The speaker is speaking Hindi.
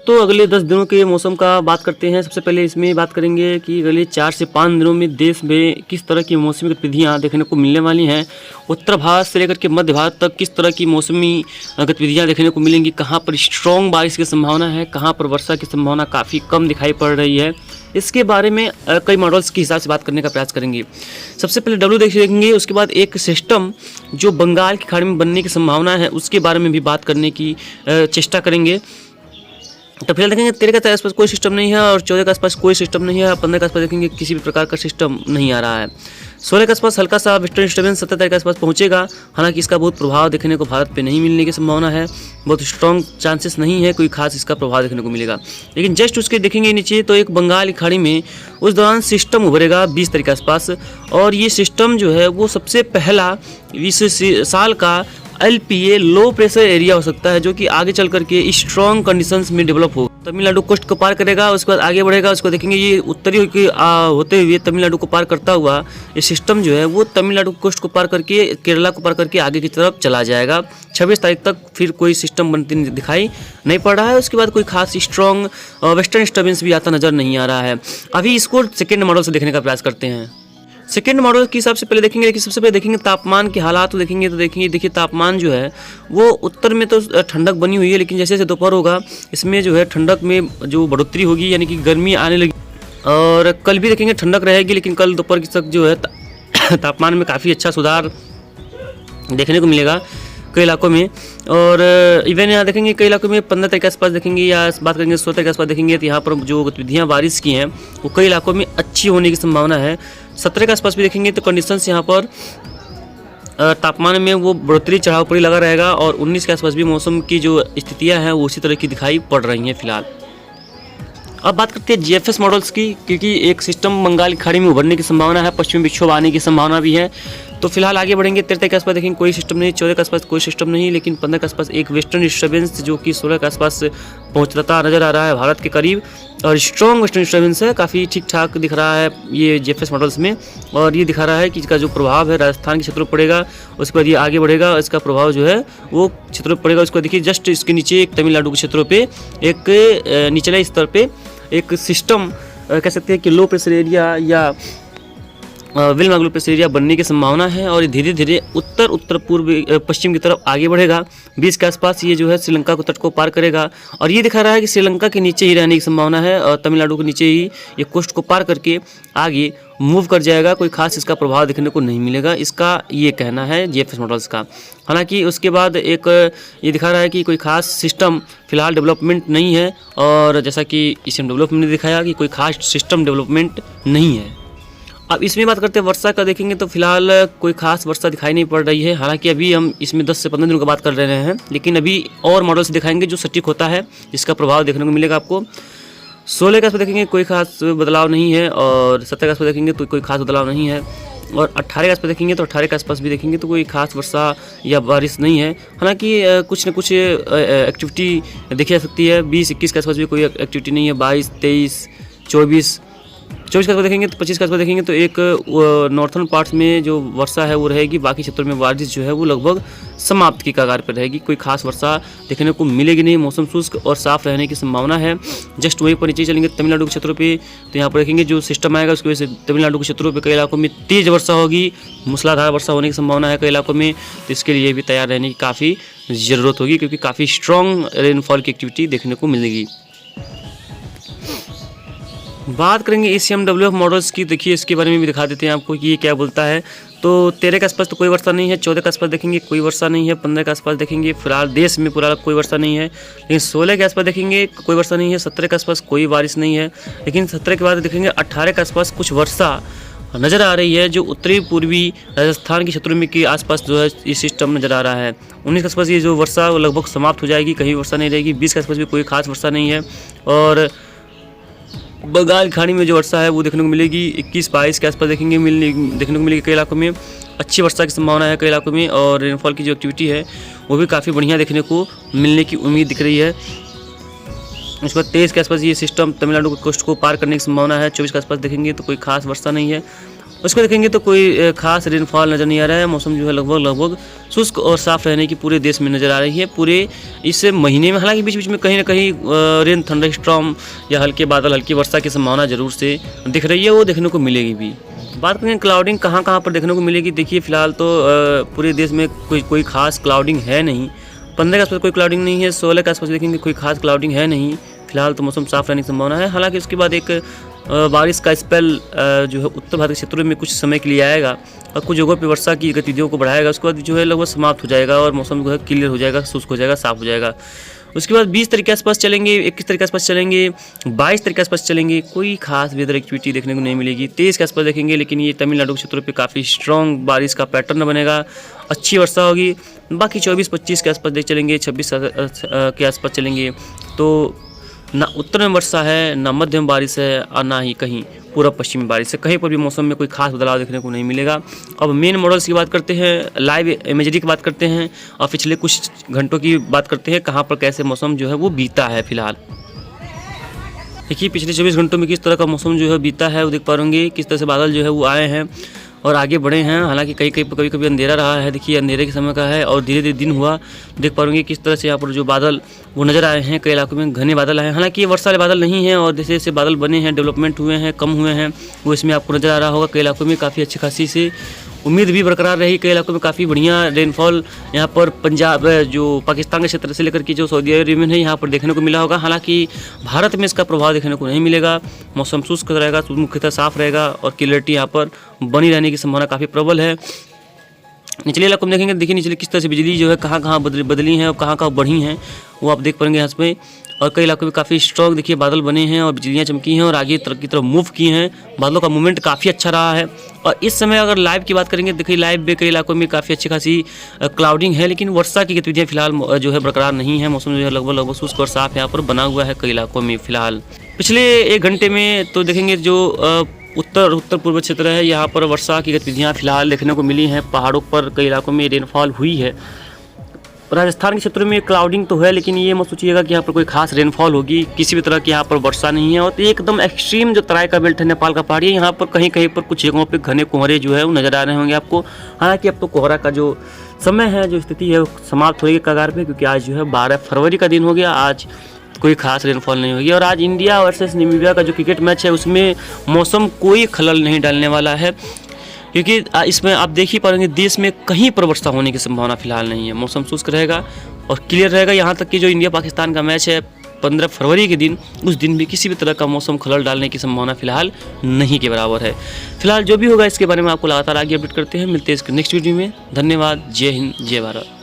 दोस्तों अगले 10 दिनों के मौसम का बात करते हैं। सबसे पहले इसमें बात करेंगे कि अगले 4 से 5 दिनों में देश में किस तरह की मौसमी गतिविधियाँ देखने को मिलने वाली हैं। उत्तर भारत से लेकर के मध्य भारत तक किस तरह की मौसमी गतिविधियाँ देखने को मिलेंगी, कहाँ पर स्ट्रॉन्ग बारिश की संभावना है, कहाँ पर वर्षा की संभावना काफ़ी कम दिखाई पड़ रही है। इसके बारे में कई मॉडल्स के हिसाब से बात करने का प्रयास करेंगे। सबसे पहले डब्ल्यू देखेंगे, उसके बाद एक सिस्टम जो बंगाल की खाड़ी में बनने की संभावना है उसके बारे में भी बात करने की चेष्टा करेंगे। तो फिलहाल देखेंगे 13 के आसपास कोई सिस्टम नहीं है और 14 के आसपास कोई सिस्टम नहीं है। 15 के आसपास देखेंगे किसी भी प्रकार का सिस्टम नहीं आ रहा है। 16 के आसपास हल्का सा वेस्टर्न डिस्टर्बेंस 17 के आसपास पहुंचेगा। हालांकि इसका बहुत प्रभाव देखने को भारत पे नहीं मिलने की संभावना है, बहुत स्ट्रॉन्ग चांसेस नहीं है कोई खास इसका प्रभाव देखने को मिलेगा। लेकिन जस्ट उसके देखेंगे नीचे तो एक बंगाल की खाड़ी में उस दौरान सिस्टम उभरेगा 20 तारीख के आसपास, और ये सिस्टम जो है वो सबसे पहला इस साल का LPA लो प्रेशर एरिया हो सकता है, जो कि आगे चल करके स्ट्रॉन्ग कंडीशंस में डेवलप होगा। तमिलनाडु कोस्ट को पार करेगा, उसके बाद आगे बढ़ेगा। उसको देखेंगे ये उत्तरी होते हुए तमिलनाडु को पार करता हुआ ये सिस्टम जो है वो तमिलनाडु कोस्ट को पार करके केरला को पार करके आगे की तरफ चला जाएगा। 26 तारीख तक फिर कोई सिस्टम बनते दिखाई नहीं पड़ रहा है। उसके बाद कोई खास स्ट्रॉन्ग वेस्टर्न डिस्टर्बेंस भी आता नजर नहीं आ रहा है। अभी इसको सेकेंड मॉडल से देखने का प्रयास करते हैं। सेकेंड मॉडल के हिसाब से पहले देखेंगे, लेकिन सबसे पहले देखेंगे तापमान के हालात तो देखिए तापमान जो है वो उत्तर में तो ठंडक बनी हुई है, लेकिन जैसे जैसे दोपहर होगा इसमें जो है ठंडक में जो बढ़ोतरी होगी, यानी कि गर्मी आने लगी। और कल भी देखेंगे ठंडक रहेगी, लेकिन कल दोपहर की तक जो है तापमान में काफ़ी अच्छा सुधार देखने को मिलेगा कई इलाकों में। और इवन यहाँ देखेंगे कई इलाकों में 15 तारीख के आसपास देखेंगे, या बात करेंगे 16 तारीख के आसपास देखेंगे तो यहाँ पर जो गतिविधियाँ बारिश की हैं वो कई इलाकों में अच्छी होने की संभावना है। 17 के आसपास भी देखेंगे तो कंडीशंस यहाँ पर तापमान में वो बढ़ोतरी चढ़ाव पड़ी लगा रहेगा। और 19 के आसपास भी मौसम की जो स्थितियाँ हैं वो उसी तरह की दिखाई पड़ रही हैं फिलहाल। अब बात करते हैं GFS मॉडल्स की, क्योंकि एक सिस्टम बंगाल की खाड़ी में उभरने की संभावना है, पश्चिमी विक्षोभ आने की संभावना भी है। तो फिलहाल आगे बढ़ेंगे। 13 के आसपास देखेंगे कोई सिस्टम नहीं, 14 के आसपास कोई सिस्टम नहीं, लेकिन 15 के आसपास एक वेस्टर्न डिस्टर्बेंस जो कि 16 के आसपास पहुंचता नजर आ रहा है भारत के करीब, और स्ट्रॉन्ग वेस्टर्न डिस्टर्बेंस है, काफ़ी ठीक ठाक दिख रहा है ये GFS मॉडल्स में। और ये दिखा रहा है कि इसका जो प्रभाव है राजस्थान के क्षेत्रों पर पड़ेगा, उसके बाद ये आगे बढ़ेगा, इसका प्रभाव जो है वो क्षेत्रों पर पड़ेगा। उसको देखिए जस्ट इसके नीचे एक तमिलनाडु के क्षेत्रों पर एक निचले स्तर पर एक सिस्टम कह सकते हैं कि लो प्रेशर एरिया या वेल मार्गल प्रेशर एरिया बनने की संभावना है। और धीरे धीरे उत्तर पूर्व पश्चिम की तरफ आगे बढ़ेगा। 20 के आसपास ये जो है श्रीलंका को तट को पार करेगा, और ये दिखा रहा है कि श्रीलंका के नीचे ही रहने की संभावना है, और तमिलनाडु के नीचे ही ये कोस्ट को पार करके आगे मूव कर जाएगा। कोई खास इसका प्रभाव देखने को नहीं मिलेगा, इसका ये कहना है GFS मॉडल्स का। हालांकि उसके बाद एक ये दिखा रहा है कि कोई खास सिस्टम फिलहाल डेवलपमेंट नहीं है, और जैसा कि इसमें डेवलपमेंट ने दिखाया कि कोई खास सिस्टम डेवलपमेंट नहीं है। अब इसमें बात करते हैं वर्षा का, देखेंगे तो फिलहाल कोई खास वर्षा दिखाई नहीं पड़ रही है। हालांकि अभी हम इसमें 10 से 15 दिनों की बात कर रहे हैं, लेकिन अभी और मॉडल्स दिखाएंगे जो सटीक होता है, जिसका प्रभाव देखने को मिलेगा आपको। 16 के आसपास देखेंगे कोई खास बदलाव नहीं है, और 17 के आसपास देखेंगे तो कोई खास बदलाव नहीं है, और 18 के आसपास देखेंगे तो 18 के आसपास भी देखेंगे तो कोई खास वर्षा या बारिश नहीं है। हालांकि कुछ न कुछ एक्टिविटी देखी जा सकती है। 20-21 के आसपास भी कोई एक्टिविटी नहीं है। 22, 23, 24 के आसपास देखेंगे तो 25 के आसपास देखेंगे तो एक नॉर्थर्न पार्ट्स में जो वर्षा है वो रहेगी, बाकी क्षेत्रों में बारिश जो है वो लगभग समाप्त की कगार पर रहेगी। कोई खास वर्षा देखने को मिलेगी नहीं, मौसम शुष्क और साफ रहने की संभावना है। जस्ट वहीं पर नीचे चलेंगे तमिलनाडु के क्षेत्रों पे, तो यहाँ पर देखेंगे जो सिस्टम आएगा उसकी वजह से तमिलनाडु के क्षेत्रों पे कई इलाकों में तेज वर्षा होगी, मूसलाधार वर्षा होने की संभावना है कई इलाकों में। तो इसके लिए भी तैयार रहने की काफ़ी ज़रूरत होगी, क्योंकि काफ़ी स्ट्रॉन्ग रेनफॉल की एक्टिविटी देखने को मिलेगी। बात करेंगे ACMWF मॉडल्स की, देखिए इसके बारे में भी दिखा देते हैं आपको कि ये क्या बोलता है। तो 13 के आसपास तो कोई वर्षा नहीं है, 14 के आसपास देखेंगे कोई वर्षा नहीं है, 15 के आसपास देखेंगे फिलहाल देश में पूरा कोई वर्षा नहीं है, लेकिन 16 के आसपास देखेंगे कोई वर्षा नहीं है, 17 के आसपास कोई बारिश नहीं है, लेकिन 17 के बाद देखेंगे 18 के आसपास कुछ वर्षा नज़र आ रही है, जो उत्तरी पूर्वी राजस्थान के क्षेत्रों में के आसपास जो है ये सिस्टम नज़र आ रहा है। 19 के आसपास ये जो वर्षा लगभग समाप्त हो जाएगी, कहीं वर्षा नहीं रहेगी। 20 के आसपास भी कोई खास वर्षा नहीं है, और बंगाल खाड़ी में जो वर्षा है वो देखने को मिलेगी। 21-22 के आसपास देखने को मिलेगी कई इलाकों में। अच्छी वर्षा की संभावना है कई इलाकों में, और रेनफॉल की जो एक्टिविटी है वो भी काफ़ी बढ़िया देखने को मिलने की उम्मीद दिख रही है। उसके बाद 23 के आसपास ये सिस्टम तमिलनाडु के कोस्ट को पार करने की संभावना है। 24 के आसपास देखेंगे तो कोई खास वर्षा नहीं है, उसको देखेंगे तो कोई खास रेनफॉल नज़र नहीं आ रहा है। मौसम जो है लगभग शुष्क और साफ़ रहने की पूरे देश में नज़र आ रही है पूरे इस महीने में। हालांकि बीच बीच में कहीं ना कहीं रेन थंडरस्टॉर्म या हल्के बादल, हल्की वर्षा की संभावना ज़रूर से दिख रही है, वो देखने को मिलेगी भी। बात करें क्लाउडिंग कहाँ कहाँ पर देखने को मिलेगी, देखिए फ़िलहाल तो पूरे देश में कोई खास क्लाउडिंग है नहीं। 15 के आसपास कोई क्लाउडिंग नहीं है, 16 के आसपास देखेंगे कोई खास क्लाउडिंग है नहीं। फिलहाल तो मौसम साफ रहने की संभावना है। हालांकि उसके बाद एक बारिश का स्पेल जो है उत्तर भारत के क्षेत्रों में कुछ समय के लिए आएगा और कुछ जगहों पे वर्षा की गतिविधियों को बढ़ाएगा। उसके बाद जो है लगभग समाप्त हो जाएगा और मौसम जो है क्लियर हो जाएगा, शुष्क हो जाएगा, साफ हो जाएगा। उसके बाद 20 तारीख के आसपास चलेंगे, 21 तारीख के आसपास चलेंगे, 22 तारीख के आसपास चलेंगे, कोई खास वेदर एक्टिविटी देखने को नहीं मिलेगी। 23 के आसपास देखेंगे, लेकिन ये तमिलनाडु के क्षेत्रों पे काफ़ी स्ट्रॉन्ग बारिश का पैटर्न बनेगा, अच्छी वर्षा होगी। बाकी 24-25 के आसपास देख चलेंगे, 26 के आसपास चलेंगे तो ना उत्तर में वर्षा है, ना मध्य में बारिश है और ना ही कहीं पूर्व पश्चिम में बारिश है। कहीं पर भी मौसम में कोई खास बदलाव देखने को नहीं मिलेगा। अब मेन मॉडल्स की बात करते हैं, लाइव इमेजरी की बात करते हैं और पिछले कुछ घंटों की बात करते हैं, कहाँ पर कैसे मौसम जो है वो बीता है। फिलहाल देखिए पिछले 24 घंटों में किस तरह का मौसम जो है बीता है वो देख पा रहेंगे, किस तरह से बादल जो है वो आए हैं और आगे बढ़े हैं। हालांकि कभी कभी अंधेरा रहा है, देखिए अंधेरे के समय का है और धीरे धीरे दिन हुआ। देख पा रहेंगे किस तरह से यहाँ पर जो बादल वो नज़र आए हैं, कई इलाकों में घने बादल आए हैं। हालांकि ये वर्षा वाले बादल नहीं हैं और जैसे जैसे बादल बने हैं, डेवलपमेंट हुए हैं, कम हुए हैं, वो इसमें आपको नज़र आ रहा होगा। कई इलाकों में काफ़ी अच्छी खासी से उम्मीद भी बरकरार रही। कई इलाकों में काफ़ी बढ़िया रेनफॉल यहाँ पर पंजाब जो पाकिस्तान के क्षेत्र से लेकर के जो सऊदी अरब में है यहाँ पर देखने को मिला होगा। हालांकि भारत में इसका प्रभाव देखने को नहीं मिलेगा। मौसम शुष्क रहेगा, मुख्यतः साफ रहेगा और क्लियरिटी यहाँ पर बनी रहने की संभावना काफ़ी प्रबल है। निचले इलाकों में देखेंगे, देखिए निचले किस तरह से बिजली जो है कहाँ कहाँ बदली हैं और कहाँ कहाँ बढ़ी हैं वो आप देख पाएंगे यहाँ पे। और कई इलाकों में काफ़ी स्ट्रॉन्ग देखिए बादल बने हैं और बिजलियाँ चमकी हैं और आगे की तरफ मूव किए हैं। बादलों का मूवमेंट काफ़ी अच्छा रहा है। और इस समय अगर लाइव की बात करेंगे, देखिए लाइव में कई इलाकों में काफ़ी अच्छी खासी क्लाउडिंग है, लेकिन वर्षा की गतिविधियाँ फिलहाल जो है बरकरार नहीं है। मौसम जो है लगभग शुष्क और साफ यहाँ पर बना हुआ है कई इलाकों में फिलहाल। पिछले 1 घंटे में तो देखेंगे जो उत्तर पूर्व क्षेत्र है यहाँ पर वर्षा की गतिविधियाँ फिलहाल देखने को मिली हैं। पहाड़ों पर कई इलाकों में रेनफॉल हुई है। राजस्थान के क्षेत्रों में क्लाउडिंग तो है, लेकिन ये मत सोचिएगा कि यहाँ पर कोई खास रेनफॉल होगी। किसी भी तरह की यहाँ पर वर्षा नहीं है। और तो एकदम एक्सट्रीम जो तराई का बेल्ट है, नेपाल का पहाड़ी है, यहाँ पर कहीं कहीं पर कुछ जगहों पे घने कोहरे जो है वो नज़र आ रहे होंगे आपको। हालांकि अब तो कोहरा का जो समय है, जो स्थिति है, वो समाप्त होगी कगार पे, क्योंकि आज जो है 12 फरवरी का दिन हो गया। आज कोई खास रेनफॉल नहीं होगी। और आज इंडिया वर्सेस नामीबिया का जो क्रिकेट मैच है उसमें मौसम कोई खलल नहीं डालने वाला है, क्योंकि इसमें आप देख ही पाएंगे देश में कहीं पर वर्षा होने की संभावना फिलहाल नहीं है। मौसम शुष्क रहेगा और क्लियर रहेगा। यहाँ तक कि जो इंडिया पाकिस्तान का मैच है 15 फरवरी के दिन, उस दिन भी किसी भी तरह का मौसम खलल डालने की संभावना फिलहाल नहीं के बराबर है। फिलहाल जो भी होगा इसके बारे में आपको लगातार आगे अपडेट करते हैं। मिलते हैं इसके नेक्स्ट वीडियो में। धन्यवाद। जय हिंद, जय भारत।